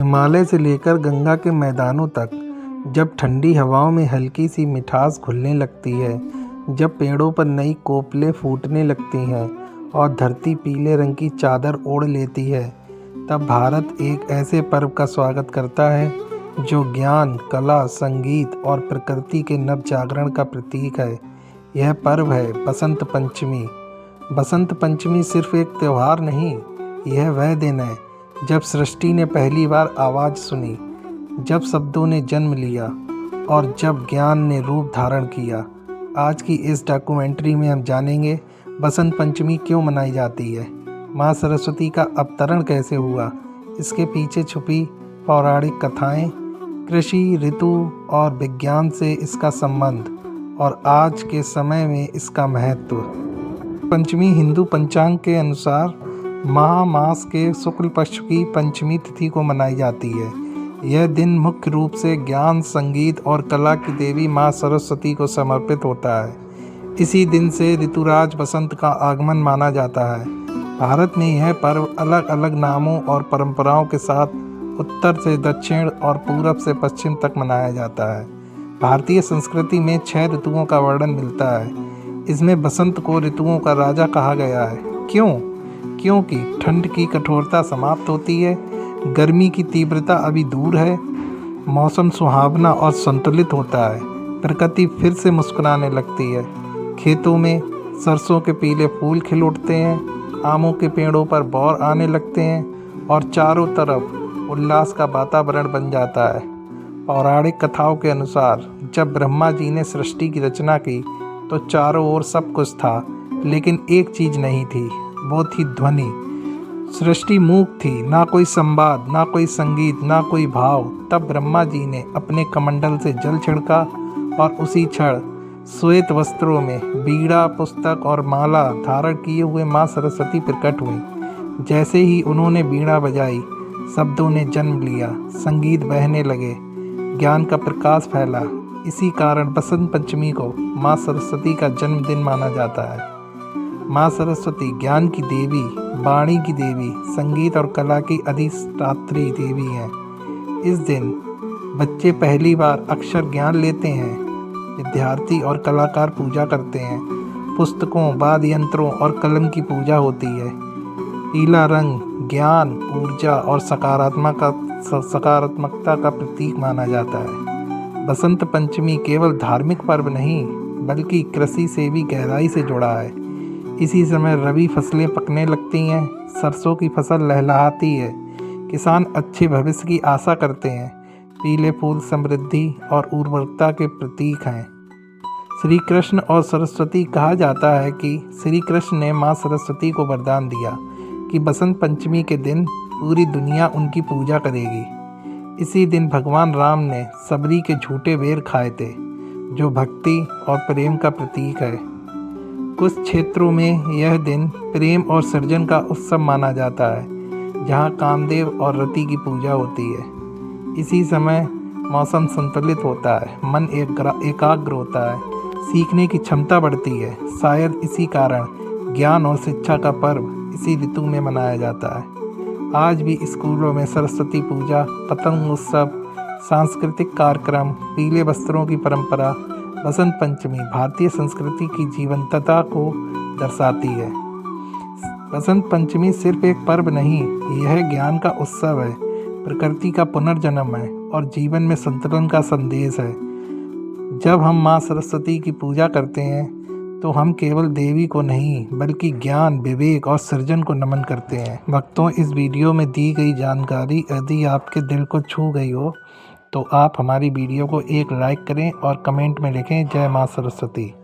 हिमालय से लेकर गंगा के मैदानों तक जब ठंडी हवाओं में हल्की सी मिठास घुलने लगती है, जब पेड़ों पर नई कोपलें फूटने लगती हैं और धरती पीले रंग की चादर ओढ़ लेती है, तब भारत एक ऐसे पर्व का स्वागत करता है जो ज्ञान, कला, संगीत और प्रकृति के नव जागरण का प्रतीक है। यह पर्व है बसंत पंचमी। बसंत पंचमी सिर्फ एक त्यौहार नहीं, यह वह दिन है जब सृष्टि ने पहली बार आवाज़ सुनी, जब शब्दों ने जन्म लिया और जब ज्ञान ने रूप धारण किया। आज की इस डॉक्यूमेंट्री में हम जानेंगे बसंत पंचमी क्यों मनाई जाती है, माँ सरस्वती का अवतरण कैसे हुआ, इसके पीछे छुपी पौराणिक कथाएं, कृषि, ऋतु और विज्ञान से इसका संबंध और आज के समय में इसका महत्व। पंचमी हिंदू पंचांग के अनुसार माह मास के शुक्ल पक्ष की पंचमी तिथि को मनाई जाती है। यह दिन मुख्य रूप से ज्ञान, संगीत और कला की देवी माँ सरस्वती को समर्पित होता है। इसी दिन से ऋतुराज बसंत का आगमन माना जाता है। भारत में यह पर्व अलग अलग नामों और परंपराओं के साथ उत्तर से दक्षिण और पूरब से पश्चिम तक मनाया जाता है। भारतीय संस्कृति में 6 ऋतुओं का वर्णन मिलता है। इसमें बसंत को ऋतुओं का राजा कहा गया है। क्योंकि ठंड की कठोरता समाप्त होती है, गर्मी की तीव्रता अभी दूर है, मौसम सुहावना और संतुलित होता है, प्रकृति फिर से मुस्कुराने लगती है, खेतों में सरसों के पीले फूल खिल उठते हैं, आमों के पेड़ों पर बौर आने लगते हैं और चारों तरफ उल्लास का वातावरण बन जाता है। पौराणिक कथाओं के अनुसार जब ब्रह्मा जी ने सृष्टि की रचना की तो चारों ओर सब कुछ था, लेकिन एक चीज़ नहीं थी, वो थी ध्वनि। सृष्टि मूक थी, ना कोई संवाद, ना कोई संगीत, ना कोई भाव। तब ब्रह्मा जी ने अपने कमंडल से जल छिड़का और उसी क्षण श्वेत वस्त्रों में बीड़ा, पुस्तक और माला धारण किए हुए माँ सरस्वती प्रकट हुई। जैसे ही उन्होंने बीड़ा बजाई, शब्दों ने जन्म लिया, संगीत बहने लगे, ज्ञान का प्रकाश फैला। इसी कारण बसंत पंचमी को माँ सरस्वती का जन्मदिन माना जाता है। माँ सरस्वती ज्ञान की देवी, वाणी की देवी, संगीत और कला की अधिष्ठात्री देवी हैं। इस दिन बच्चे पहली बार अक्षर ज्ञान लेते हैं, विद्यार्थी और कलाकार पूजा करते हैं, पुस्तकों, वाद्य यंत्रों और कलम की पूजा होती है। पीला रंग ज्ञान, ऊर्जा और सकारात्मकता का प्रतीक माना जाता है। बसंत पंचमी केवल धार्मिक पर्व नहीं, बल्कि कृषि से भी गहराई से जुड़ा है। इसी समय रबी फसलें पकने लगती हैं, सरसों की फसल लहलहाती है, किसान अच्छे भविष्य की आशा करते हैं। पीले फूल समृद्धि और उर्वरता के प्रतीक हैं। श्री कृष्ण और सरस्वती कहा जाता है कि श्री कृष्ण ने माँ सरस्वती को वरदान दिया कि बसंत पंचमी के दिन पूरी दुनिया उनकी पूजा करेगी। इसी दिन भगवान राम ने सबरी के झूठे बेर खाए थे, जो भक्ति और प्रेम का प्रतीक है। कुछ क्षेत्रों में यह दिन प्रेम और सृजन का उत्सव माना जाता है, जहाँ कामदेव और रति की पूजा होती है। इसी समय मौसम संतुलित होता है, मन एकाग्र होता है, सीखने की क्षमता बढ़ती है। शायद इसी कारण ज्ञान और शिक्षा का पर्व इसी ऋतु में मनाया जाता है। आज भी स्कूलों में सरस्वती पूजा, पतंग उत्सव, सांस्कृतिक कार्यक्रम, पीले वस्त्रों की परंपरा, बसंत पंचमी भारतीय संस्कृति की जीवंतता को दर्शाती है। बसंत पंचमी सिर्फ एक पर्व नहीं, यह ज्ञान का उत्सव है, प्रकृति का पुनर्जन्म है और जीवन में संतुलन का संदेश है। जब हम माँ सरस्वती की पूजा करते हैं तो हम केवल देवी को नहीं, बल्कि ज्ञान, विवेक और सृजन को नमन करते हैं। भक्तों, इस वीडियो में दी गई जानकारी यदि आपके दिल को छू गई हो तो आप हमारी वीडियो को एक लाइक करें और कमेंट में लिखें जय माँ सरस्वती।